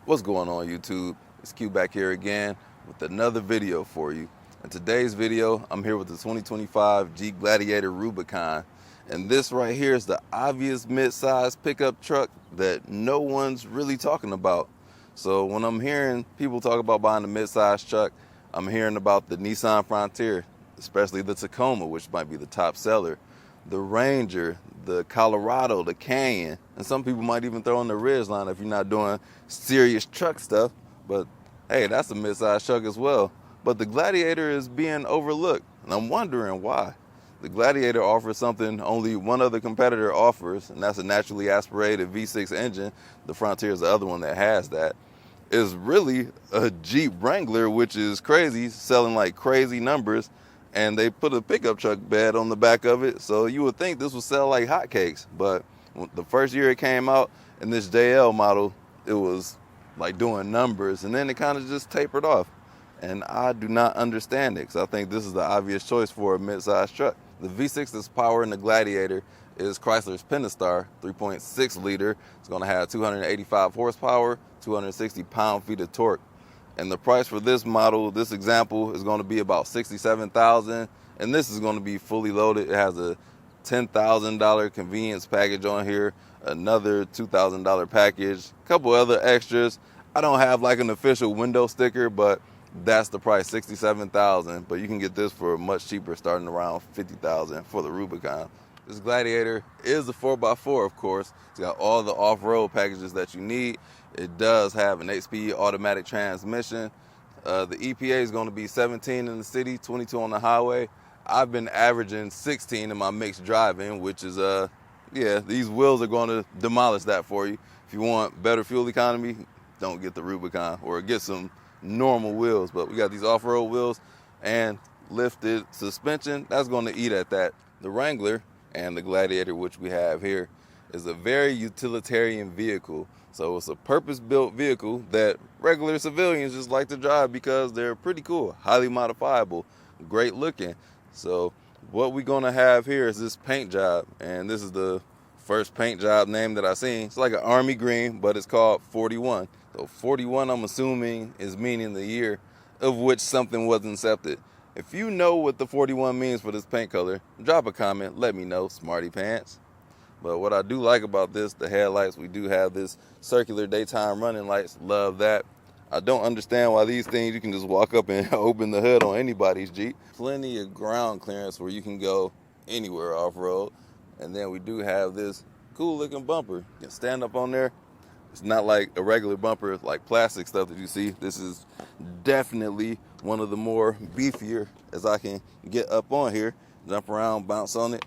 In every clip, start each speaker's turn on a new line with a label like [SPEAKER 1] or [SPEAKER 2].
[SPEAKER 1] What's going on, YouTube? It's Q back here again with another video for you. In today's video, I'm here with the 2025 Jeep Gladiator Rubicon. And this right here is the obvious mid-size pickup truck that no one's really talking about. So when I'm hearing people talk about buying a mid-size truck, I'm hearing about the Nissan Frontier, especially the Tacoma, which might be the top seller, the Ranger, the Colorado, the Canyon, and some people might even throw in the Ridgeline if you're not doing serious truck stuff. But hey, that's a mid-size truck as well. But the Gladiator is being overlooked, and I'm wondering why. The Gladiator offers something only one other competitor offers, and that's a naturally aspirated V6 engine. The Frontier is the other one that has that. Is really a Jeep Wrangler, which is crazy, selling like crazy numbers, and they put a pickup truck bed on the back of it, so you would think this would sell like hotcakes. But the first year it came out in this JL model, it was like doing numbers, and then it kind of just tapered off. And I do not understand it, because I think this is the obvious choice for a mid-size truck. The V6 that's powering the Gladiator is Chrysler's Pentastar, 3.6 liter. It's going to have 285 horsepower, 260 pound-feet of torque. And the price for this model, this example, is going to be about $67,000. And this is going to be fully loaded. It has a $10,000 convenience package on here, another $2,000 package, a couple other extras. I don't have like an official window sticker, but that's the price, $67,000. But you can get this for much cheaper, starting around $50,000 for the Rubicon. This Gladiator is a 4x4, of course. It's got all the off-road packages that you need. It does have an 8-speed automatic transmission. The EPA is going to be 17 in the city, 22 on the highway. I've been averaging 16 in my mixed driving, which is, yeah, these wheels are going to demolish that for you. If you want better fuel economy, don't get the Rubicon, or get some normal wheels. But we got these off-road wheels and lifted suspension. That's going to eat at that. The Wrangler and the Gladiator, which we have here, is a very utilitarian vehicle. So it's a purpose-built vehicle that regular civilians just like to drive because they're pretty cool, highly modifiable, great looking. So what we're gonna have here is this paint job, and this is the first paint job name that I seen. It's like an army green, but it's called 41. So 41, I'm assuming, is meaning the year of which something was incepted. If you know what the 41 means for this paint color, drop a comment, let me know, smarty pants. But what I do like about this, the headlights, we do have this circular daytime running lights. Love that. I don't understand why these things, you can just walk up and open the hood on anybody's Jeep. Plenty of ground clearance where you can go anywhere off-road. And then we do have this cool looking bumper. You can stand up on there. It's not like a regular bumper, like plastic stuff that you see. This is definitely one of the more beefier as I can get up on here, jump around, bounce on it.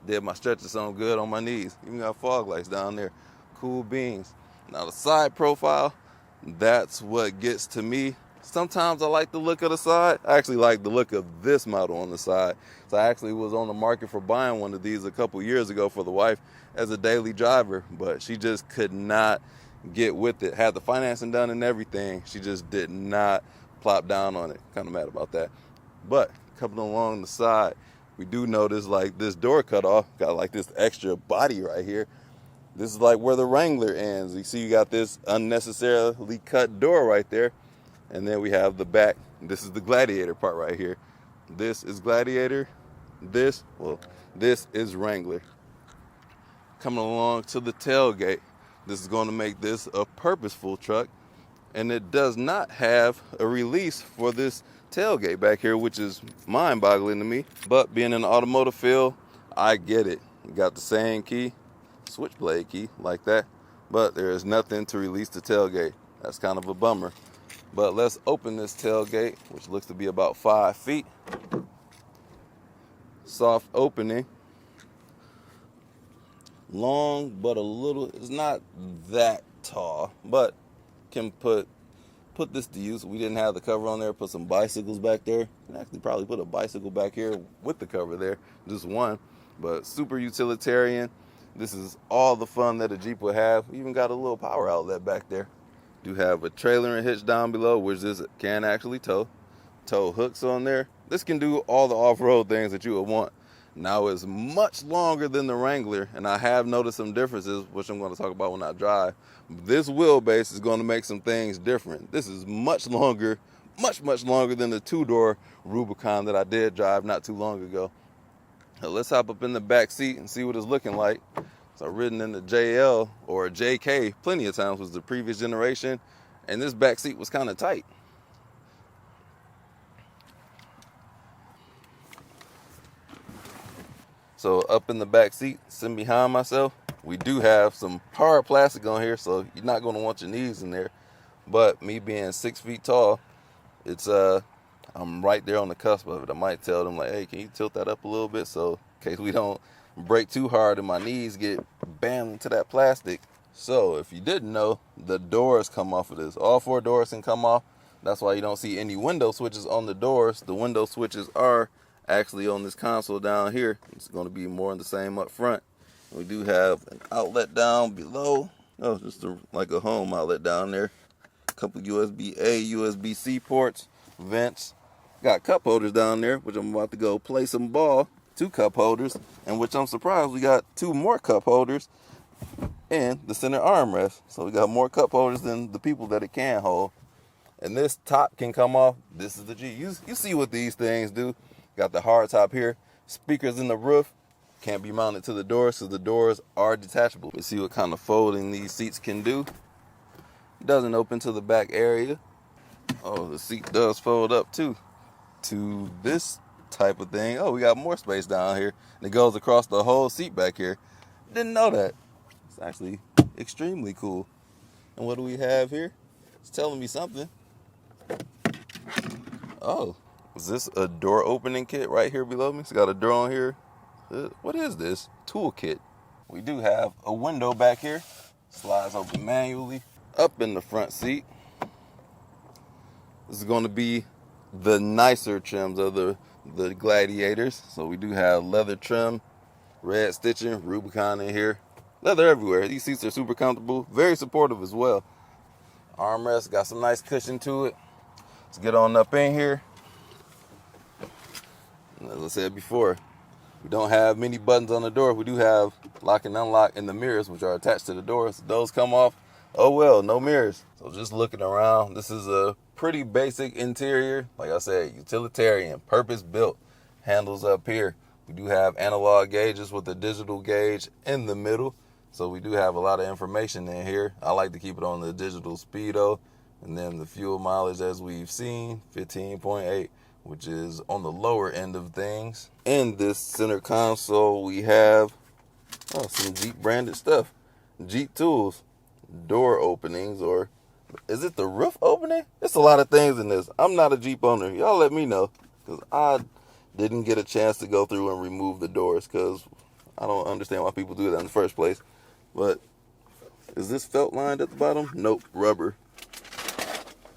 [SPEAKER 1] Did my stretches on good on my knees. Even got fog lights down there. Cool beans. Now the side profile, that's what gets to me. Sometimes I like the look of the side. I actually like the look of this model on the side. So I actually was on the market for buying one of these a couple years ago for the wife as a daily driver, but she just could not get with it. Had the financing done and everything. She just did not plop down on it. Kind of mad about that. But coming along the side, we do notice like this door cutoff got like this extra body right here. This is like where the Wrangler ends. You see you got this unnecessarily cut door right there. And then we have the back. This is the Gladiator part right here. This is Gladiator. This is Wrangler. Coming along to the tailgate. This is going to make this a purposeful truck. And it does not have a release for this tailgate back here, which is mind-boggling to me. But being in the automotive field, I get it. You got the same key, switchblade key, like that. But there is nothing to release the tailgate. That's kind of a bummer. But let's open this tailgate, which looks to be about 5 feet. Soft opening. Long, but a little, it's not that tall, but can put this to use. We didn't have the cover on there, put some bicycles back there. Can actually probably put a bicycle back here with the cover there, just one. But super utilitarian. This is all the fun that a Jeep would have. We even got a little power outlet back there. Do have a trailer and hitch down below, which this can actually tow hooks on there. This can do all the off-road things that you would want. Now it's much longer than the Wrangler, and I have noticed some differences, which I'm going to talk about when I drive. This wheelbase is going to make some things different. This is much longer, much longer than the two-door Rubicon that I did drive not too long ago. Now let's hop up in the back seat and see what it's looking like. So I've ridden in the JL or JK plenty of times, was the previous generation, and this back seat was kind of tight. So up in the back seat, sitting behind myself, we do have some hard plastic on here, so you're not going to want your knees in there. But me being 6 feet tall, it's I'm right there on the cusp of it. I might tell them like, hey, can you tilt that up a little bit so in case we don't brake too hard and my knees get bammed into that plastic. So if you didn't know, the doors come off of this. All 4 doors can come off. That's why you don't see any window switches on the doors. The window switches are actually on this console down here. It's going to be more in the same up front. We do have an outlet down below. Oh, just like a home outlet down there. A couple USB-A, USB-C ports, vents. Got cup holders down there, which I'm about to go play some ball. 2 cup holders, and which I'm surprised we got 2 more cup holders and the center armrest. So we got more cup holders than the people that it can hold. And this top can come off. This is the G. You see what these things do. Got the hard top here. Speakers in the roof. Can't be mounted to the doors, so the doors are detachable. Let's see what kind of folding these seats can do. It doesn't open to the back area. Oh, the seat does fold up too to this type of thing. Oh, we got more space down here. And it goes across the whole seat back here. Didn't know that. It's actually extremely cool. And what do we have here? It's telling me something. Oh, is this a door opening kit right here below me? It's got a door on here. What is this? Toolkit. We do have a window back here. Slides open manually. Up in the front seat. This is going to be the nicer trims of the Gladiators. So we do have leather trim, red stitching, Rubicon in here. Leather everywhere. These seats are super comfortable. Very supportive as well. Armrest got some nice cushion to it. Let's get on up in here. As I said before, we don't have many buttons on the door. We do have lock and unlock in the mirrors, which are attached to the doors. Those come off. Oh well, no mirrors. So just looking around, this is a pretty basic interior. Like I said, utilitarian, purpose built. Handles up here. We do have analog gauges with a digital gauge in the middle. So we do have a lot of information in here. I like to keep it on the digital speedo. And then the fuel mileage, as we've seen, 15.8, which is on the lower end of things. In this center console, we have some Jeep branded stuff. Jeep tools, door openings, or is it the roof opening? It's a lot of things in this. I'm not a Jeep owner. Y'all let me know, because I didn't get a chance to go through and remove the doors, because I don't understand why people do that in the first place. But is this felt lined at the bottom? Nope, rubber.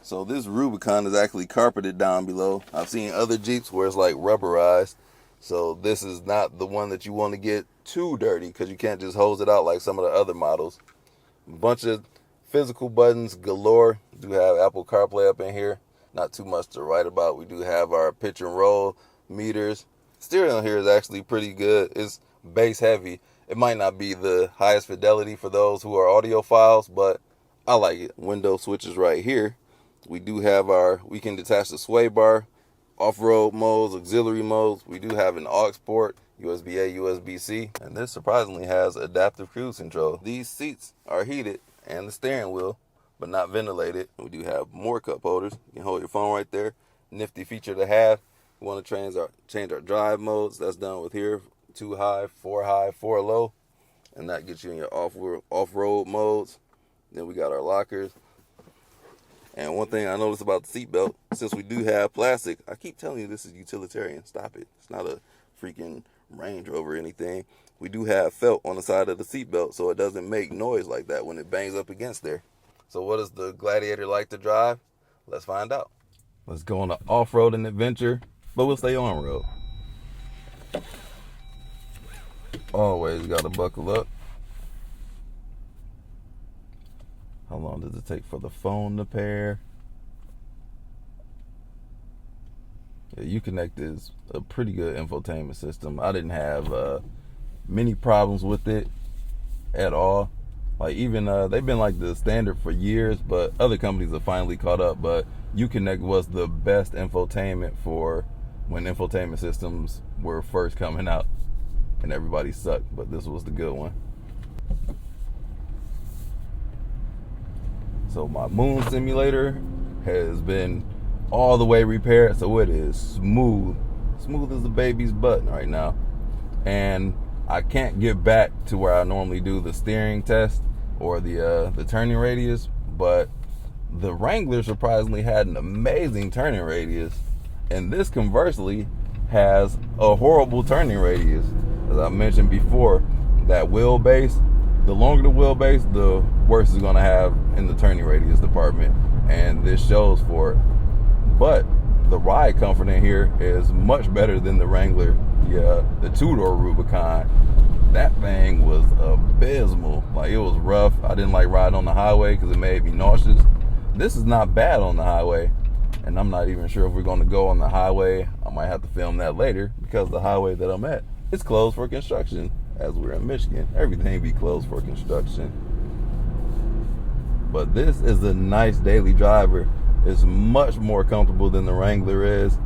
[SPEAKER 1] So this Rubicon is actually carpeted down below. I've seen other Jeeps where it's like rubberized. So this is not the one that you want to get too dirty, because you can't just hose it out like some of the other models. A bunch of physical buttons galore. We do have Apple CarPlay up in here. Not too much to write about. We do have our pitch and roll meters. Steering on here is actually pretty good. It's bass heavy. It might not be the highest fidelity for those who are audiophiles, but I like it. Window switches right here. We do have we can detach the sway bar, off-road modes, auxiliary modes. We do have an aux port, USB-A, USB-C, and this surprisingly has adaptive cruise control. These seats are heated and the steering wheel, but not ventilated. We do have more cup holders. You can hold your phone right there. Nifty feature to have. We want to change our drive modes. That's done with here. 2 high, 4 low, and that gets you in your off-road modes. Then we got our lockers. And one thing I noticed about the seatbelt, since we do have plastic, I keep telling you this is utilitarian. Stop it. It's not a freaking Range Rover or anything. We do have felt on the side of the seatbelt, so it doesn't make noise like that when it bangs up against there. So what does the Gladiator like to drive? Let's find out. Let's go on an off-roading adventure, but we'll stay on-road. Always got to buckle up. How long does it take for the phone to pair? Yeah, Uconnect is a pretty good infotainment system. I didn't have many problems with it at all. Like even they've been like the standard for years, but other companies have finally caught up. But Uconnect was the best infotainment for when infotainment systems were first coming out, and everybody sucked. But this was the good one. So my moon simulator has been all the way repaired, so it is smooth as a baby's butt right now. And I can't get back to where I normally do the steering test or the turning radius, but the Wrangler surprisingly had an amazing turning radius, and this conversely has a horrible turning radius. As I mentioned before, that wheelbase, the longer the wheelbase, the worse it's going to have in the turning radius department, and this shows for it. But the ride comfort in here is much better than the Wrangler, the two-door Rubicon. That thing was abysmal. Like, it was rough. I didn't like riding on the highway because it made me nauseous. This is not bad on the highway, and I'm not even sure if we're going to go on the highway. I might have to film that later because the highway that I'm at is closed for construction. As we're in Michigan, everything be closed for construction. But this is a nice daily driver. It's much more comfortable than the Wrangler is.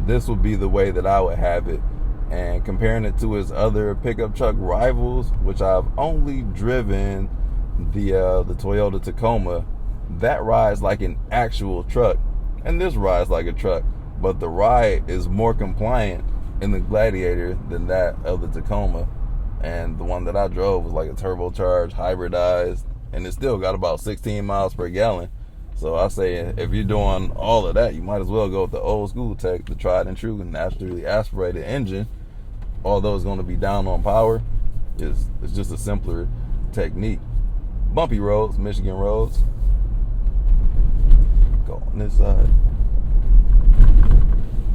[SPEAKER 1] This would be the way that I would have it. And comparing it to his other pickup truck rivals, which I've only driven the Toyota Tacoma, that rides like an actual truck, and this rides like a truck. But the ride is more compliant in the Gladiator than that of the Tacoma. And the one that I drove was like a turbocharged, hybridized, and it still got about 16 miles per gallon. So I say if you're doing all of that, you might as well go with the old school tech, the tried and true naturally aspirated engine. Although it's going to be down on power, it's just a simpler technique. Bumpy roads, Michigan roads. Go on this side.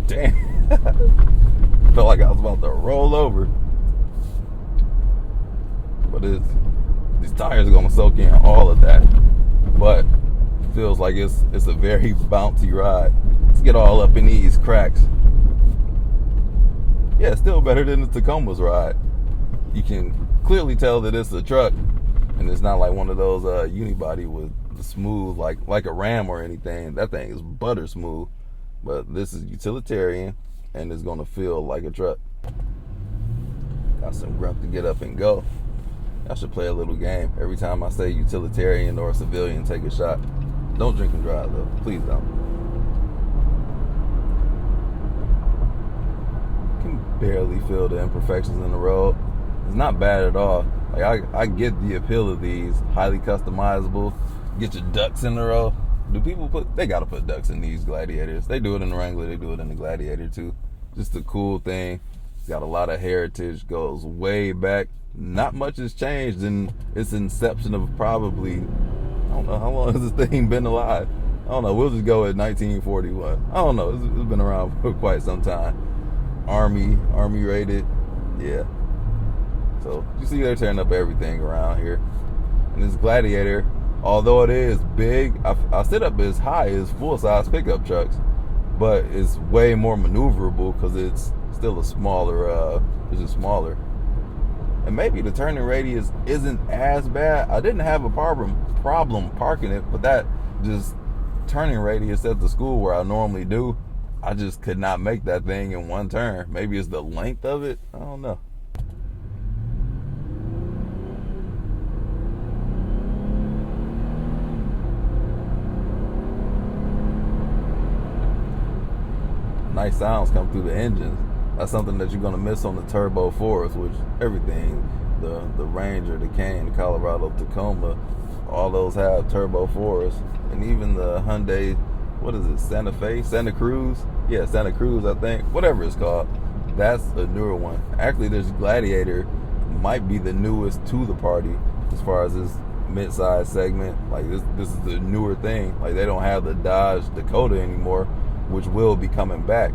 [SPEAKER 1] Damn. Felt like I was about to roll over. But these tires are going to soak in all of that. But it feels like it's a very bouncy ride. Let's get all up in these cracks. Yeah, it's still better than the Tacoma's ride. You can clearly tell that it's a truck, and it's not like one of those unibody with the smooth like a Ram or anything. That thing is butter smooth. But this is utilitarian, and it's going to feel like a truck. Got some grunt to get up and go. I should play a little game. Every time I say utilitarian or a civilian, take a shot. Don't drink and drive, though. Please don't. Can barely feel the imperfections in the road. It's not bad at all. Like I get the appeal of these. Highly customizable. Get your ducks in a row. They gotta put ducks in these Gladiators. They do it in the Wrangler, they do it in the Gladiator too. Just a cool thing. It's got a lot of heritage, goes way back. Not much has changed in its inception of probably, I don't know, how long has this thing been alive? I don't know, we'll just go at 1941. I don't know, it's been around for quite some time. Army rated, yeah. So, you see they're tearing up everything around here. And this Gladiator, although it is big, I sit up as high as full-size pickup trucks, but it's way more maneuverable because it's still a smaller, it's just smaller. And maybe the turning radius isn't as bad. I didn't have a problem parking it, but that just turning radius at the school where I normally do, I just could not make that thing in one turn. Maybe it's the length of it. I don't know. Nice sounds come through the engines. That's something that you're going to miss on the Turbo 4s, which everything, the Ranger, the Cane, the Colorado, Tacoma, all those have Turbo 4s. And even the Hyundai, what is it, Santa Cruz? Yeah, Santa Cruz, I think. Whatever it's called. That's a newer one. Actually, this Gladiator might be the newest to the party as far as this mid-size segment. Like, this is the newer thing. Like, they don't have the Dodge Dakota anymore, which will be coming back.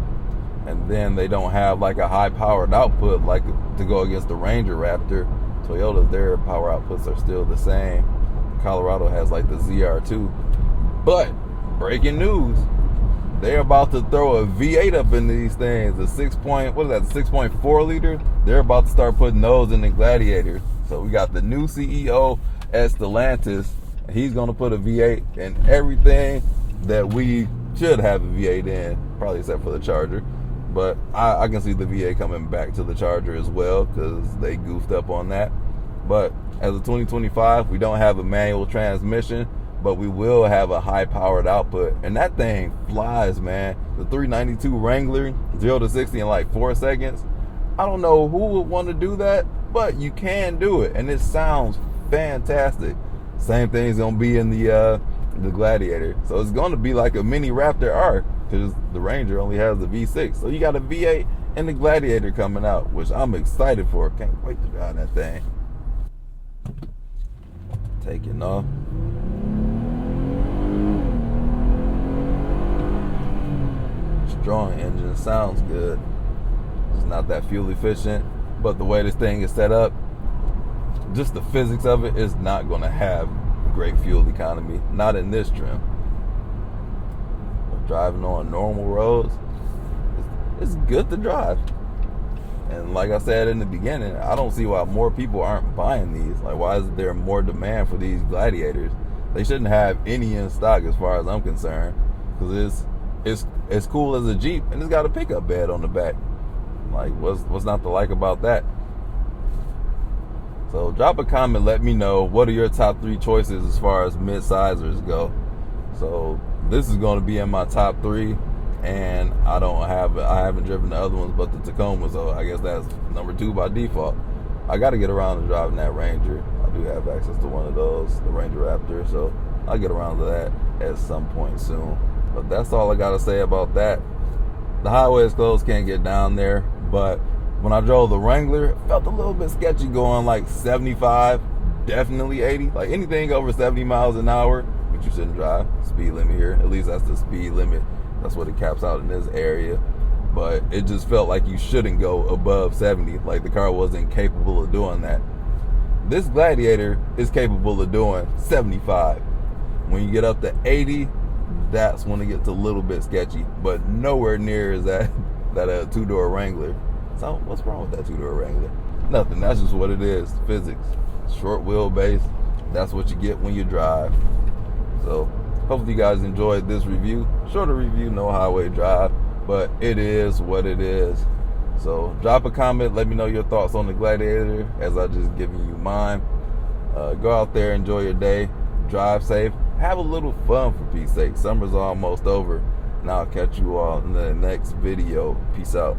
[SPEAKER 1] And then they don't have like a high powered output like to go against the Ranger Raptor. Toyota's, their power outputs are still the same. Colorado has like the ZR2. But breaking news, they're about to throw a V8 up in these things. The 6.4 liter. They're about to start putting those in the Gladiator. So we got the new CEO at Stellantis. He's gonna put a V8 in everything that we should have a V8 in, probably except for the Charger. But I can see the V8 coming back to the Charger as well, because they goofed up on that. But as of 2025, we don't have a manual transmission, but we will have a high-powered output. And that thing flies, man. The 392 Wrangler, 0 to 60 in like 4 seconds. I don't know who would want to do that, but you can do it, and it sounds fantastic. Same thing's gonna be in the Gladiator. So it's gonna be like a mini Raptor R, because the Ranger only has the V6. So you got a V8 and the Gladiator coming out, which I'm excited for. Can't wait to drive that thing. Taking off. Strong engine, sounds good. It's not that fuel efficient, but the way this thing is set up, just the physics of it is not going to have great fuel economy. Not in this trim. But driving on normal roads, it's good to drive. And like I said in the beginning, I don't see why more people aren't buying these. Like, why is there more demand for these Gladiators? They shouldn't have any in stock as far as I'm concerned, because it's as cool as a Jeep, and it's got a pickup bed on the back. Like, what's not to like about that? So drop a comment, let me know what are your top 3 choices as far as mid-sizers go. So this is going to be in my top 3, and I haven't driven the other ones but the Tacoma, so I guess that's number 2 by default. I got to get around to driving that Ranger. I do have access to one of those, the Ranger Raptor, so I'll get around to that at some point soon. But that's all I got to say about that. The highway is closed, can't get down there, but when I drove the Wrangler, it felt a little bit sketchy going like 75, definitely 80. Like anything over 70 miles an hour, which you shouldn't drive. Speed limit here. At least that's the speed limit. That's what it caps out in this area. But it just felt like you shouldn't go above 70. Like the car wasn't capable of doing that. This Gladiator is capable of doing 75. When you get up to 80, that's when it gets a little bit sketchy. But nowhere near is that 2-door Wrangler. So what's wrong with that 2-door Wrangler? Nothing. That's just what it is. Physics. Short wheelbase. That's what you get when you drive. So hopefully you guys enjoyed this review. Shorter review, no highway drive, but it is what it is. So drop a comment. Let me know your thoughts on the Gladiator as I just given you mine. Go out there, enjoy your day. Drive safe. Have a little fun, for peace sake. Summer's almost over. And I'll catch you all in the next video. Peace out.